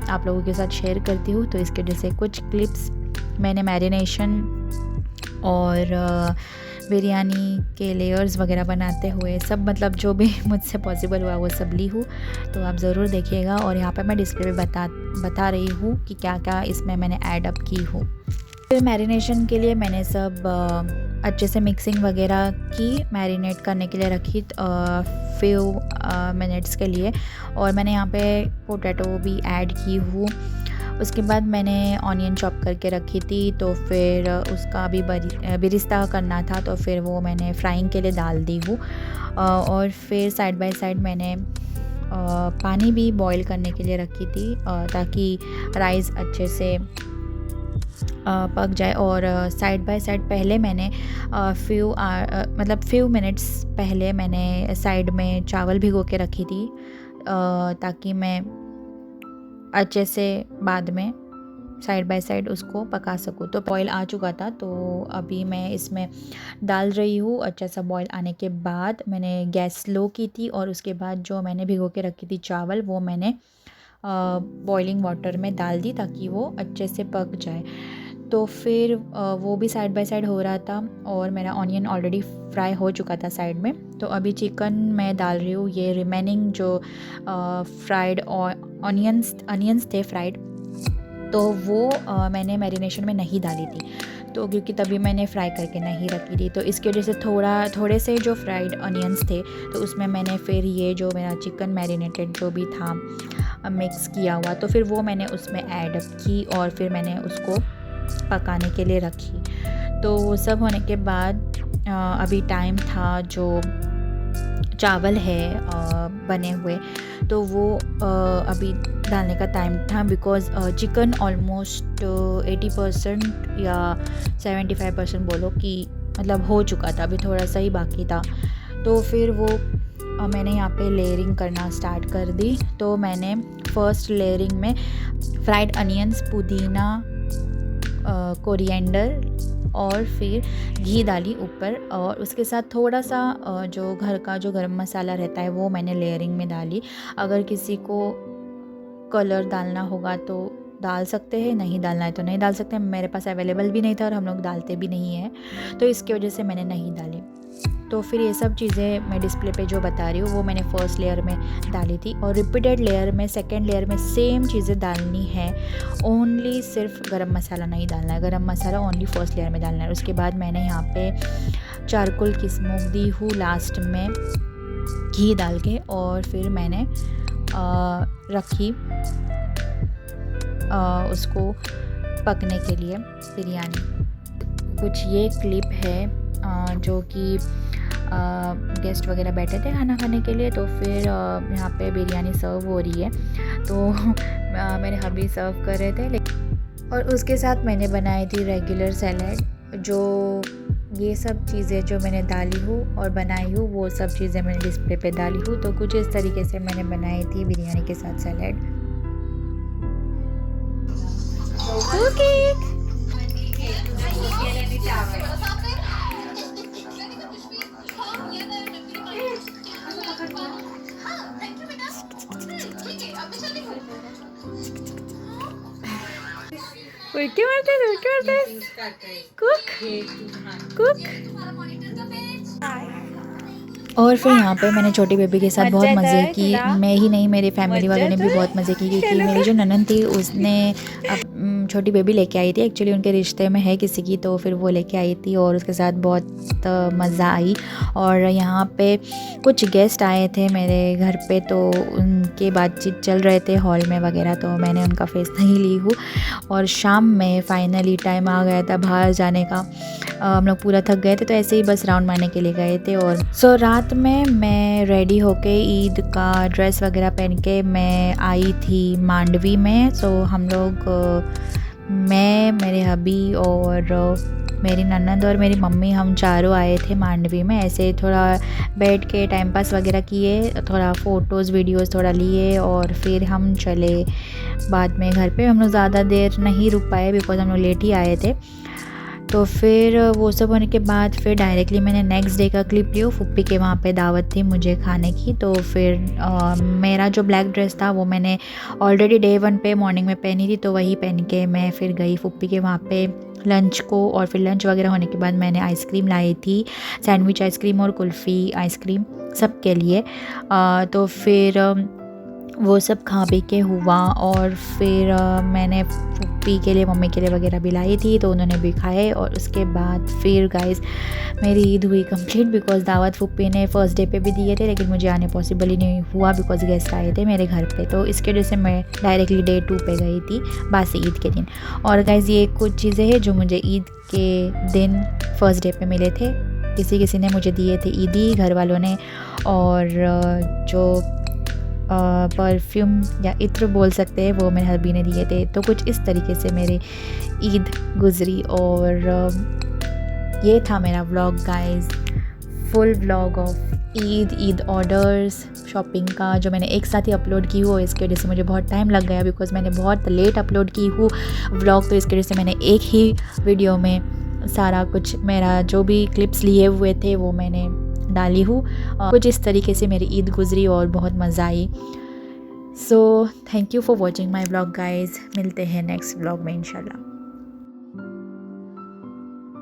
S1: आप लोगों के साथ शेयर करती हूँ, तो इसके वजह से कुछ क्लिप्स मैंने मैरिनेशन और बिरयानी के लेयर्स वगैरह बनाते हुए सब, मतलब जो भी मुझसे पॉसिबल हुआ वो सब ली हूँ, तो आप ज़रूर देखिएगा। और यहाँ पे मैं डिस्प्ले पे बता रही हूँ कि क्या क्या इसमें मैंने ऐड अप की हूँ। फिर मैरिनेशन के लिए मैंने सब अच्छे से मिक्सिंग वगैरह की, मैरिनेट करने के लिए रखी फ्यू मिनट्स के लिए, और मैंने यहाँ पे पोटैटो भी ऐड की हूँ। उसके बाद मैंने ऑनियन चॉप करके रखी थी, तो फिर उसका भी बिरिस्ता करना था, तो फिर वो मैंने फ्राइंग के लिए डाल दी हूँ। और फिर साइड बाय साइड मैंने पानी भी बॉईल करने के लिए रखी थी, ताकि राइस अच्छे से पक जाए। और साइड बाय साइड पहले मैंने फ्यू मिनट्स पहले मैंने साइड में चावल भिगो के रखी थी, ताकि मैं अच्छे से बाद में साइड बाय साइड उसको पका सकूँ। तो बॉईल आ चुका था, तो अभी मैं इसमें डाल रही हूँ। अच्छा सा बॉईल आने के बाद मैंने गैस स्लो की थी, और उसके बाद जो मैंने भिगो के रखी थी चावल वो मैंने बॉइलिंग वाटर में डाल दी, ताकि वो अच्छे से पक जाए। तो फिर वो भी साइड बाय साइड हो रहा था, और मेरा ऑनियन ऑलरेडी फ्राई हो चुका था साइड में। तो अभी चिकन मैं डाल रही हूँ। ये रिमेनिंग जो फ्राइड ऑनियंस थे फ्राइड, तो वो मैंने मैरिनेशन में नहीं डाली थी, तो क्योंकि तभी मैंने फ्राई करके नहीं रखी थी। तो इसकी वजह से थोड़े से जो फ्राइड ऑनियंस थे, तो उसमें मैंने फिर ये जो मेरा चिकन मैरिनेटेड जो भी था मिक्स किया हुआ, तो फिर वो मैंने उसमें ऐड की और फिर मैंने उसको पकाने के लिए रखी। तो वो सब होने के बाद अभी टाइम था जो चावल है बने हुए, तो वो अभी डालने का टाइम था, बिकॉज़ चिकन ऑलमोस्ट 80% या 75% बोलो कि मतलब हो चुका था, अभी थोड़ा सा ही बाकी था। तो फिर वो मैंने यहाँ पे लेयरिंग करना स्टार्ट कर दी। तो मैंने फर्स्ट लेयरिंग में फ्राइड अनियंस, पुदीना, कोरिएंडर और फिर घी डाली ऊपर, और उसके साथ थोड़ा सा जो घर का जो गरम मसाला रहता है वो मैंने लेयरिंग में डाली। अगर किसी को कलर डालना होगा तो डाल सकते हैं, नहीं डालना है तो नहीं डाल सकते। मेरे पास अवेलेबल भी नहीं था और हम लोग डालते भी नहीं हैं, तो इसकी वजह से मैंने नहीं डाली। तो फिर ये सब चीज़ें मैं डिस्प्ले पे जो बता रही हूँ वो मैंने फ़र्स्ट लेयर में डाली थी, और रिपीटेड लेयर में सेकंड लेयर में सेम चीज़ें डालनी है। ओनली सिर्फ गरम मसाला नहीं डालना है, गरम मसाला ओनली फर्स्ट लेयर में डालना है। उसके बाद मैंने यहाँ पे चारकोल की स्मोक दी हूँ लास्ट में घी डाल के, और फिर मैंने रखी उसको पकने के लिए बिरयानी। कुछ ये क्लिप है जो कि गेस्ट वगैरह बैठे थे खाना खाने के लिए, तो फिर यहाँ पे बिरयानी सर्व हो रही है, तो मेरे हबी सर्व कर रहे थे, और उसके साथ मैंने बनाई थी रेगुलर सैलड। जो ये सब चीज़ें जो मैंने डाली हूँ और बनाई हूँ वो सब चीज़ें मैंने डिस्प्ले पे डाली हूँ। तो कुछ इस तरीके से मैंने बनाई थी बिरयानी के साथ सैलड। उल्टी मारते कुक। और फिर यहाँ पे मैंने छोटी बेबी के साथ बहुत मज़े की। मैं ही नहीं, मेरी फैमिली वालों ने भी बहुत मज़े की, क्योंकि मेरी जो ननद थी उसने छोटी बेबी लेके आई थी। एक्चुअली उनके रिश्ते में है किसी की, तो फिर वो लेके आई थी और उसके साथ बहुत मज़ा आई। और यहाँ पे कुछ गेस्ट आए थे मेरे घर पे, तो उनके बातचीत चल रहे थे हॉल में वगैरह, तो मैंने उनका फेस नहीं ली हूँ। और शाम में फाइनली टाइम आ गया था बाहर जाने का। हम लोग पूरा थक गए थे, तो ऐसे ही बस राउंड मारने के लिए गए थे। और रात में मैं रेडी होके ईद का ड्रेस वगैरह पहन के मैं आई थी मांडवी में। हम लोग मैं, मेरे हबी और मेरी ननद और मेरी मम्मी, हम चारों आए थे मांडवी में। ऐसे थोड़ा बैठ के टाइम पास वगैरह किए, थोड़ा फ़ोटोज़ वीडियोज़ थोड़ा लिए, और फिर हम चले बाद में घर पे। हम लोग ज़्यादा देर नहीं रुक पाए बिकॉज़ हम लोग लेट ही आए थे। तो फिर वो सब होने के बाद फिर डायरेक्टली मैंने नेक्स्ट डे का क्लिप लिया। फुप्पी के वहाँ पे दावत थी मुझे खाने की, तो फिर मेरा जो ब्लैक ड्रेस था वो मैंने ऑलरेडी डे 1 पे मॉर्निंग में पहनी थी, तो वही पहन के मैं फिर गई फुप्पी के वहाँ पे लंच को। और फिर लंच वगैरह होने के बाद मैंने आइसक्रीम लाई थी, सैंडविच आइसक्रीम और कुल्फ़ी आइसक्रीम सब के लिए। तो फिर वो सब खा पी के हुआ, और फिर मैंने फुप्पी के लिए, मम्मी के लिए वगैरह भी लाई थी, तो उन्होंने भी खाए। और उसके बाद फिर गाइस मेरी ईद हुई कंप्लीट, बिकॉज़ दावत फुप्पी ने फर्स्ट डे पे भी दिए थे, लेकिन मुझे आने पॉसिबल ही नहीं हुआ बिकॉज़ गेस्ट आए थे मेरे घर पे। तो इसके वजह से मैं डायरेक्टली डे 2 पे गई थी, बासी ईद के दिन। और गाइस ये कुछ चीज़ें हैं जो मुझे ईद के दिन फर्स्ट डे पे मिले थे। किसी ने मुझे दिए थे ईदी, घर वालों ने, और जो परफ्यूम या इत्र बोल सकते हैं वो मेरे हस्बैंड ने दिए थे। तो कुछ इस तरीके से मेरी ईद गुजरी, और ये था मेरा vlog guys, full vlog of Eid orders, shopping का, जो मैंने एक साथ ही अपलोड की हो। इसकी वजह से मुझे बहुत टाइम लग गया बिकॉज़ मैंने बहुत लेट अपलोड की हूँ व्लॉग, तो इसकी वजह से मैंने एक ही वीडियो में सारा कुछ मेरा जो भी क्लिप्स लिए हुए थे वो मैंने डाली हूँ। कुछ इस तरीके से मेरी ईद गुजरी और बहुत मज़ा आई। So thank you for watching my vlog guys. मिलते हैं नेक्स्ट व्लॉग में इंशाल्लाह।